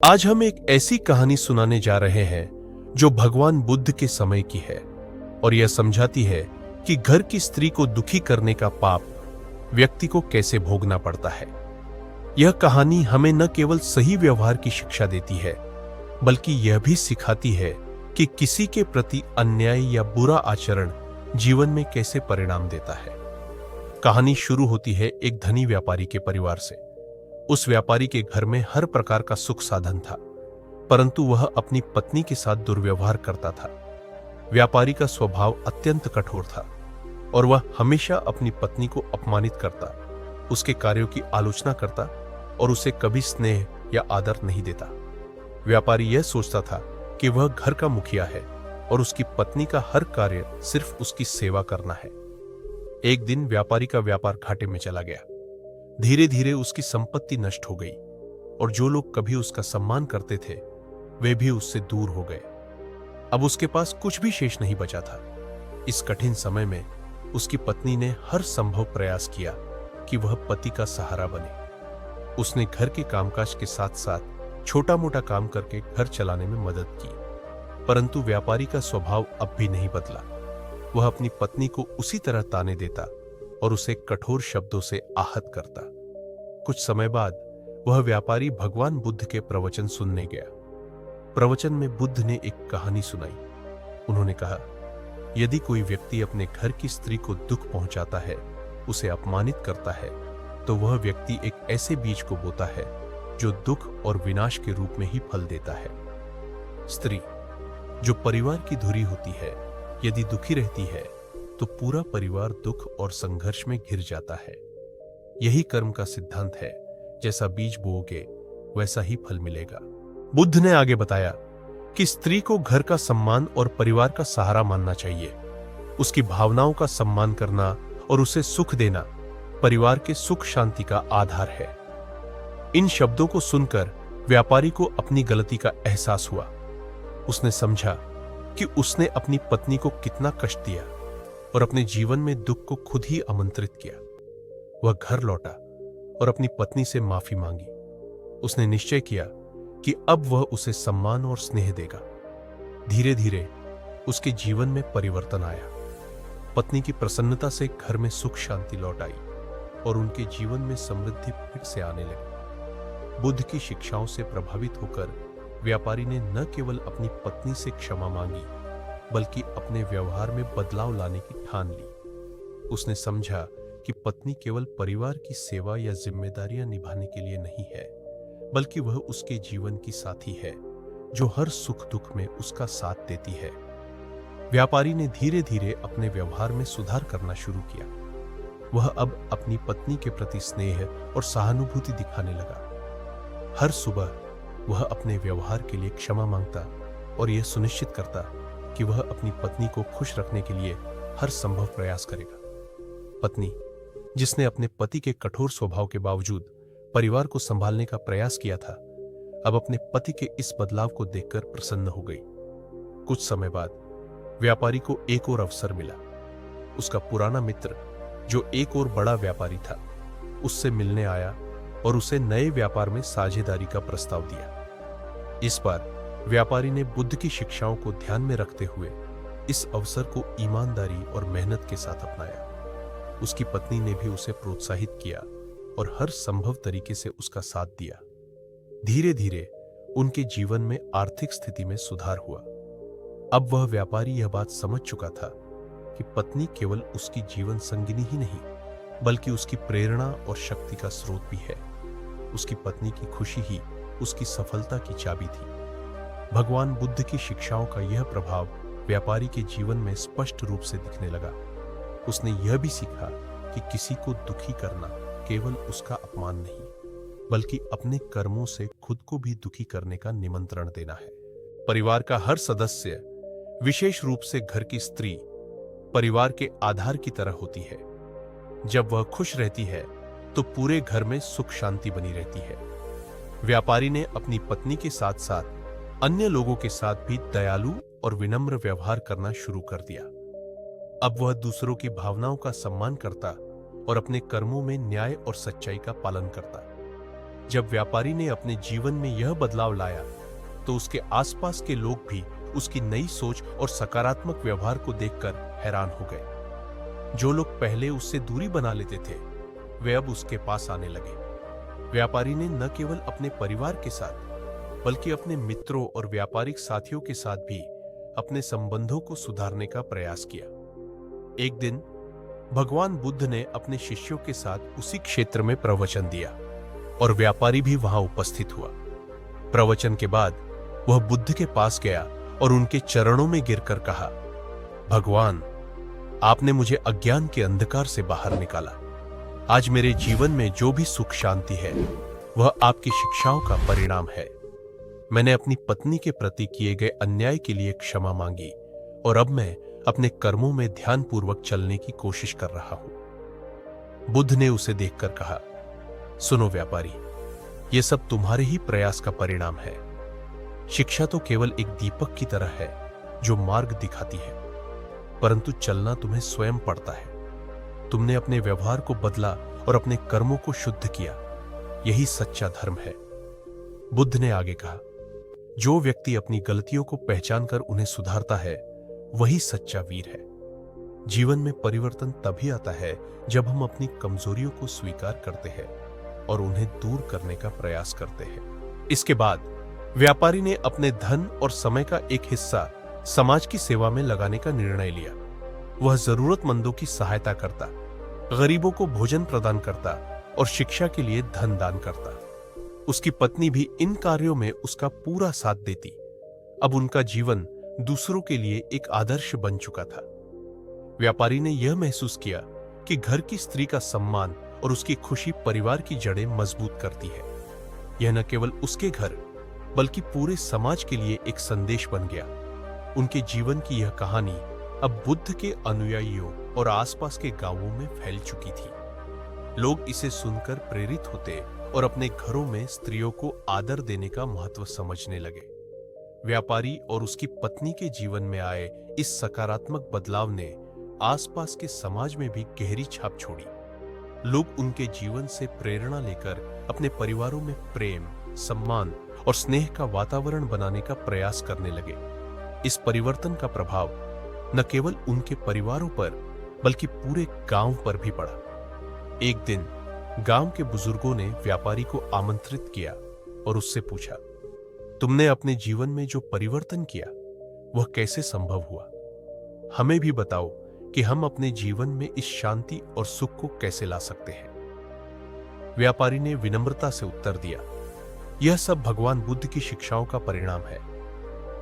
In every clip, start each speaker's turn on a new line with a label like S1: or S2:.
S1: आज हम एक ऐसी कहानी सुनाने जा रहे हैं जो भगवान बुद्ध के समय की है और यह समझाती है कि घर की स्त्री को दुखी करने का पाप व्यक्ति को कैसे भोगना पड़ता है। यह कहानी हमें न केवल सही व्यवहार की शिक्षा देती है, बल्कि यह भी सिखाती है कि किसी के प्रति अन्याय या बुरा आचरण जीवन में कैसे परिणाम देता है। कहानी शुरू होती है एक धनी व्यापारी के परिवार से। उस व्यापारी के घर में हर प्रकार का सुख साधन था, परंतु वह अपनी पत्नी के साथ दुर्व्यवहार करता था। व्यापारी का स्वभाव अत्यंत कठोर था और वह हमेशा अपनी पत्नी को अपमानित करता, उसके कार्यों की आलोचना करता और उसे कभी स्नेह या आदर नहीं देता। व्यापारी यह सोचता था कि वह घर का मुखिया है और उसकी पत्नी का हर कार्य सिर्फ उसकी सेवा करना है। एक दिन व्यापारी का व्यापार घाटे में चला गया। धीरे धीरे उसकी संपत्ति नष्ट हो गई और जो लोग कभी उसका सम्मान करते थे वे भी उससे दूर हो गए। अब उसके पास कुछ भी शेष नहीं बचा था। इस कठिन समय में उसकी पत्नी ने हर संभव प्रयास किया कि वह पति का सहारा बने। उसने घर के कामकाज के साथ साथ छोटा मोटा काम करके घर चलाने में मदद की, परंतु व्यापारी का स्वभाव अब भी नहीं बदला। वह अपनी पत्नी को उसी तरह ताने देता और उसे कठोर शब्दों से आहत करता। कुछ समय बाद वह व्यापारी भगवान बुद्ध के प्रवचन सुनने गया। प्रवचन में बुद्ध ने एक कहानी सुनाई। उन्होंने कहा, यदि कोई व्यक्ति अपने घर की स्त्री को दुख पहुंचाता है, उसे अपमानित करता है, तो वह व्यक्ति एक ऐसे बीज को बोता है जो दुख और विनाश के रूप में ही फल देता है। स्त्री जो परिवार की धुरी होती है, यदि दुखी रहती है तो पूरा परिवार दुख और संघर्ष में घिर जाता है। यही कर्म का सिद्धांत है, जैसा बीज बोओगे वैसा ही फल मिलेगा। बुद्ध ने आगे बताया कि स्त्री को घर का सम्मान और परिवार का सहारा मानना चाहिए। उसकी भावनाओं का सम्मान करना और उसे सुख देना परिवार के सुख शांति का आधार है। इन शब्दों को सुनकर व्यापारी को अपनी गलती का एहसास हुआ। उसने समझा कि उसने अपनी पत्नी को कितना कष्ट दिया और अपने जीवन में दुख को खुद ही आमंत्रित किया। वह घर लौटा और अपनी पत्नी से माफी मांगी। उसने निश्चय किया कि अब वह उसे सम्मान और स्नेह देगा। धीरे धीरे उसके जीवन में परिवर्तन आया। पत्नी की प्रसन्नता से घर में सुख शांति लौट आई और उनके जीवन में समृद्धि फिर से आने लगी। बुद्ध की शिक्षाओं से प्रभावित होकर व्यापारी ने न केवल अपनी पत्नी से क्षमा मांगी, बल्कि अपने व्यवहार में बदलाव लाने की ठान ली। उसने समझा कि पत्नी केवल परिवार की सेवा या जिम्मेदारियां निभाने के लिए नहीं है, बल्कि वह उसके जीवन की साथी है जो हर सुख दुख में उसका साथ देती है। व्यापारी ने धीरे धीरे अपने व्यवहार में सुधार करना शुरू किया। वह अब अपनी पत्नी के प्रति स्नेह और सहानुभूति दिखाने लगा। हर सुबह वह अपने व्यवहार के लिए क्षमा मांगता और यह सुनिश्चित करता कि वह अपनी पत्नी को खुश रखने के लिए हर संभव प्रयास करेगा। पत्नी, जिसने अपने पति के कठोर स्वभाव के बावजूद परिवार को संभालने का प्रयास किया था, अब अपने पति के इस बदलाव को देखकर प्रसन्न हो गई। कुछ समय बाद व्यापारी को एक और अवसर मिला। उसका पुराना मित्र, जो एक और बड़ा व्यापारी था, उससे मिलने आया और उसे नए व्यापार में साझेदारी का प्रस्ताव दिया। इस बार व्यापारी ने बुद्ध की शिक्षाओं को ध्यान में रखते हुए इस अवसर को ईमानदारी और मेहनत के साथ अपनाया। उसकी पत्नी ने भी उसे प्रोत्साहित किया और हर संभव तरीके से उसका साथ दिया। धीरे धीरे उनके जीवन में आर्थिक स्थिति में सुधार हुआ। अब वह व्यापारी यह बात समझ चुका था कि पत्नी केवल उसकी जीवन संगिनी ही नहीं, बल्कि उसकी प्रेरणा और शक्ति का स्रोत भी है। उसकी पत्नी की खुशी ही उसकी सफलता की चाबी थी। भगवान बुद्ध की शिक्षाओं का यह प्रभाव व्यापारी के जीवन में स्पष्ट रूप से दिखने लगा। उसने यह भी सीखा कि किसी को दुखी करना केवल उसका अपमान नहीं, बल्कि अपने कर्मों से खुद को भी दुखी करने का निमंत्रण देना है। परिवार का हर सदस्य, विशेष रूप से घर की स्त्री, परिवार के आधार की तरह होती है। जब वह खुश रहती है तो पूरे घर में सुख शांति बनी रहती है। व्यापारी ने अपनी पत्नी के साथ साथ अन्य लोगों के साथ भी दयालु और विनम्र व्यवहार करना शुरू कर दिया। अब वह दूसरों की भावनाओं का सम्मान करता और अपने कर्मों में न्याय और सच्चाई का पालन करता। जब व्यापारी ने अपने जीवन में यह बदलाव लाया तो उसके आसपास के लोग भी उसकी नई सोच और सकारात्मक व्यवहार को देखकर हैरान हो गए। जो लोग पहले उससे दूरी बना लेते थे वे अब उसके पास आने लगे। व्यापारी ने न केवल अपने परिवार के साथ बल्कि अपने मित्रों और व्यापारिक साथियों के साथ भी अपने संबंधों को सुधारने का प्रयास किया। एक दिन भगवान बुद्ध ने अपने शिष्यों के साथ उसी क्षेत्र में प्रवचन दिया और व्यापारी भी वहां उपस्थित हुआ। प्रवचन के बाद वह बुद्ध के पास गया और उनके चरणों में गिरकर कहा, भगवान, आपने मुझे अज्ञान के अंधकार से बाहर निकाला। आज मेरे जीवन में जो भी सुख शांति है वह आपकी शिक्षाओं का परिणाम है। मैंने अपनी पत्नी के प्रति किए गए अन्याय के लिए क्षमा मांगी और अब मैं अपने कर्मों में ध्यानपूर्वक चलने की कोशिश कर रहा हूं। बुद्ध ने उसे देखकर कहा, सुनो व्यापारी, यह सब तुम्हारे ही प्रयास का परिणाम है। शिक्षा तो केवल एक दीपक की तरह है जो मार्ग दिखाती है, परंतु चलना तुम्हें स्वयं पड़ता है। तुमने अपने व्यवहार को बदला और अपने कर्मों को शुद्ध किया, यही सच्चा धर्म है। बुद्ध ने आगे कहा, जो व्यक्ति अपनी गलतियों को पहचानकर उन्हें सुधारता है वही सच्चा वीर है। जीवन में परिवर्तन तभी आता है जब हम अपनी कमजोरियों को स्वीकार करते हैं और उन्हें दूर करने का प्रयास करते हैं। इसके बाद व्यापारी ने अपने धन और समय का एक हिस्सा समाज की सेवा में लगाने का निर्णय लिया। वह जरूरतमंदों की सहायता करता, गरीबों को भोजन प्रदान करता और शिक्षा के लिए धन दान करता। उसकी पत्नी भी इन कार्यों में उसका पूरा साथ देती। अब उनका जीवन दूसरों के लिए एक आदर्श बन चुका था। व्यापारी ने यह महसूस किया कि घर की स्त्री का सम्मान और उसकी खुशी परिवार की जड़ें मजबूत करती है। यह न केवल उसके घर बल्कि पूरे समाज के लिए एक संदेश बन गया। उनके जीवन की यह कहानी अब बुद्ध के अनुयायियों और आसपास के गांवों में फैल चुकी थी। लोग इसे सुनकर प्रेरित होते और अपने घरों में स्त्रियों को आदर देने का महत्व समझने लगे। व्यापारी और उसकी पत्नी के जीवन में आए इस सकारात्मक बदलाव ने आसपास के समाज में भी गहरी छाप छोड़ी। लोग उनके जीवन से प्रेरणा लेकर अपने परिवारों में प्रेम, सम्मान और स्नेह का वातावरण बनाने का प्रयास करने लगे। इस परिवर्तन का प्रभाव न केवल उनके परिवारों पर बल्कि पूरे गांव पर भी पड़ा। एक दिन गांव के बुजुर्गों ने व्यापारी को आमंत्रित किया और उससे पूछा, तुमने अपने जीवन में जो परिवर्तन किया वह कैसे संभव हुआ? हमें भी बताओ कि हम अपने जीवन में इस शांति और सुख को कैसे ला सकते हैं। व्यापारी ने विनम्रता से उत्तर दिया, यह सब भगवान बुद्ध की शिक्षाओं का परिणाम है।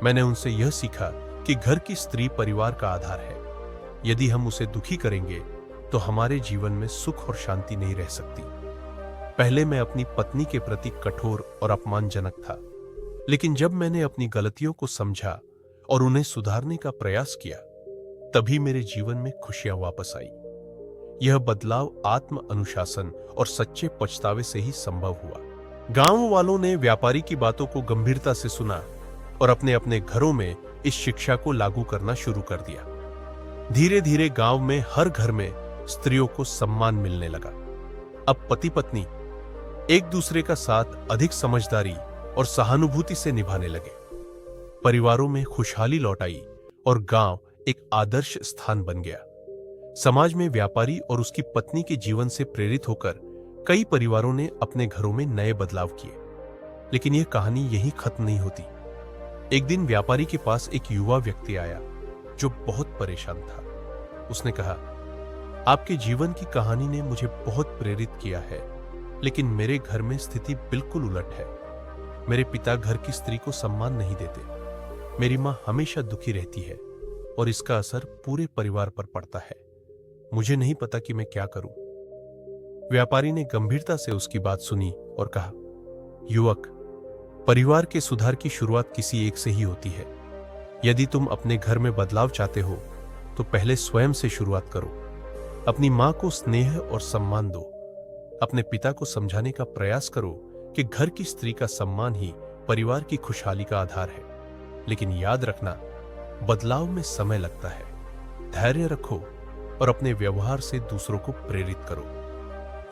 S1: मैंने उनसे यह सीखा कि घर की स्त्री परिवार का आधार है। यदि हम उसे दुखी करेंगे तो हमारे जीवन में सुख और शांति नहीं रह सकती। पहले मैं अपनी पत्नी के प्रति कठोर और अपमानजनक था, लेकिन जब मैंने अपनी गलतियों को समझा और उन्हें सुधारने का प्रयास किया तभी मेरे जीवन में खुशियां वापस आई। यह बदलाव आत्म अनुशासन और सच्चे पछतावे से ही संभव हुआ। गांव वालों ने व्यापारी की बातों को गंभीरता से सुना और अपने अपने घरों में इस शिक्षा को लागू करना शुरू कर दिया। धीरे धीरे गांव में हर घर में स्त्रियों को सम्मान मिलने लगा। अब पति पत्नी एक दूसरे का साथ अधिक समझदारी और सहानुभूति से निभाने लगे। परिवारों में खुशहाली लौट आई और गांव एक आदर्श स्थान बन गया। समाज में व्यापारी और उसकी पत्नी के जीवन से प्रेरित होकर कई परिवारों ने अपने घरों में नए बदलाव किए। लेकिन यह कहानी यहीं खत्म नहीं होती। एक दिन व्यापारी के पास एक युवा व्यक्ति आया जो बहुत परेशान था। उसने कहा, आपके जीवन की कहानी ने मुझे बहुत प्रेरित किया है, लेकिन मेरे घर में स्थिति बिल्कुल उलट है। मेरे पिता घर की स्त्री को सम्मान नहीं देते। मेरी मां हमेशा दुखी रहती है और इसका असर पूरे परिवार पर पड़ता है। मुझे नहीं पता कि मैं क्या करूं। व्यापारी ने गंभीरता से उसकी बात सुनी और कहा, युवक, परिवार के सुधार की शुरुआत किसी एक से ही होती है। यदि तुम अपने घर में बदलाव चाहते हो तो पहले स्वयं से शुरुआत करो। अपनी मां को स्नेह और सम्मान दो। अपने पिता को समझाने का प्रयास करो कि घर की स्त्री का सम्मान ही परिवार की खुशहाली का आधार है। लेकिन याद रखना, बदलाव में समय लगता है। धैर्य रखो और अपने व्यवहार से दूसरों को प्रेरित करो।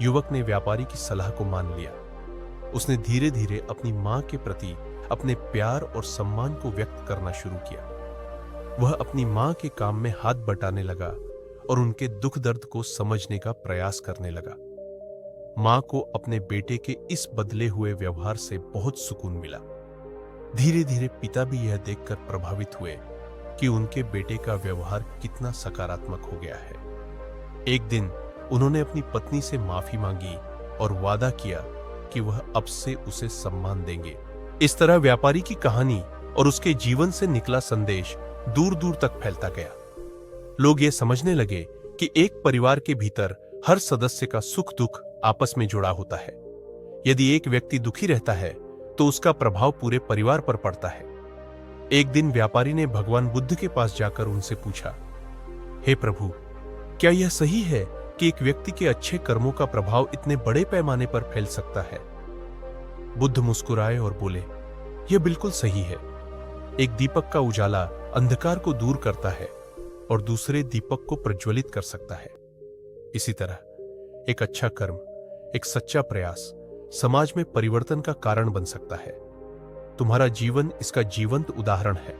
S1: युवक ने व्यापारी की सलाह को मान लिया उसने धीरे धीरे अपनी मां के प्रति अपने प्यार और सम्मान को व्यक्त करना शुरू किया। वह अपनी मां के काम में हाथ बटाने लगा और उनके दुख दर्द को समझने का प्रयास करने लगा। मां को अपने बेटे के इस बदले हुए व्यवहार से बहुत सुकून मिला। धीरे धीरे पिता भी यह देखकर प्रभावित हुए कि उनके बेटे का व्यवहार कितना सकारात्मक हो गया है। एक दिन उन्होंने अपनी पत्नी से माफी मांगी और वादा किया कि वह अब से उसे सम्मान देंगे। इस तरह व्यापारी की कहानी और उसके जीवन से निकला संदेश दूर दूर तक फैलता गया। लोग ये समझने लगे कि एक परिवार के भीतर हर सदस्य का सुख दुख आपस में जुड़ा होता है। यदि एक व्यक्ति दुखी रहता है तो उसका प्रभाव पूरे परिवार पर पड़ता है। एक दिन व्यापारी ने भगवान बुद्ध के पास जाकर उनसे पूछा, हे प्रभु, क्या यह सही है कि एक व्यक्ति के अच्छे कर्मों का प्रभाव इतने बड़े पैमाने पर फैल सकता है? बुद्ध मुस्कुराए और बोले, यह बिल्कुल सही है। एक दीपक का उजाला अंधकार को दूर करता है और दूसरे दीपक को प्रज्वलित कर सकता है। इसी तरह एक अच्छा कर्म, एक सच्चा प्रयास समाज में परिवर्तन का कारण बन सकता है। तुम्हारा जीवन इसका जीवंत उदाहरण है।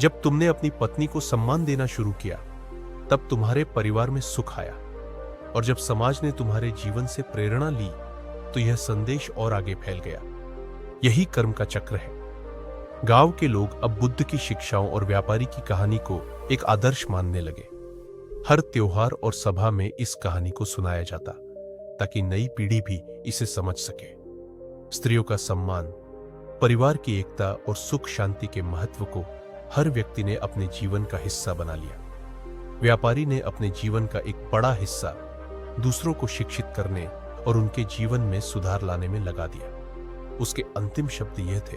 S1: जब तुमने अपनी पत्नी को सम्मान देना शुरू किया, तब तुम्हारे परिवार में सुख आया, और जब समाज ने तुम्हारे जीवन से प्रेरणा ली तो यह संदेश और आगे फैल गया। यही कर्म का चक्र है। गांव के लोग अब बुद्ध की शिक्षाओं और व्यापारी की कहानी को एक आदर्श मानने लगे। हर त्योहार और सभा में इस कहानी को सुनाया जाता ताकि नई पीढ़ी भी इसे समझ सके। स्त्रियों का सम्मान, परिवार की एकता और सुख शांति के महत्व को हर व्यक्ति ने अपने जीवन का हिस्सा बना लिया। व्यापारी ने अपने जीवन का एक बड़ा हिस्सा दूसरों को शिक्षित करने और उनके जीवन में सुधार लाने में लगा दिया। उसके अंतिम शब्द यह थे,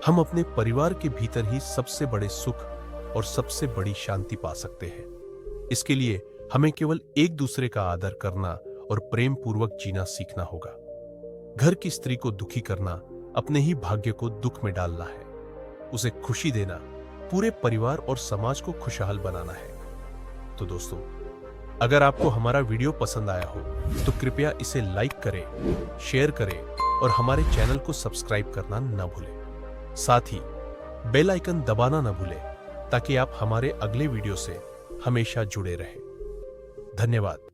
S1: हम अपने परिवार के भीतर ही सबसे बड़े सुख और सबसे बड़ी शांति पा सकते हैं। इसके लिए हमें केवल एक दूसरे का आदर करना और प्रेम पूर्वक जीना सीखना होगा। घर की स्त्री को दुखी करना अपने ही भाग्य को दुख में डालना है। उसे खुशी देना पूरे परिवार और समाज को खुशहाल बनाना है। तो दोस्तों, अगर आपको हमारा वीडियो पसंद आया हो तो कृपया इसे लाइक करें, शेयर करें और हमारे चैनल को सब्सक्राइब करना न भूलें। साथ ही बेल आइकन दबाना न भूलें ताकि आप हमारे अगले वीडियो से हमेशा जुड़े रहें। धन्यवाद।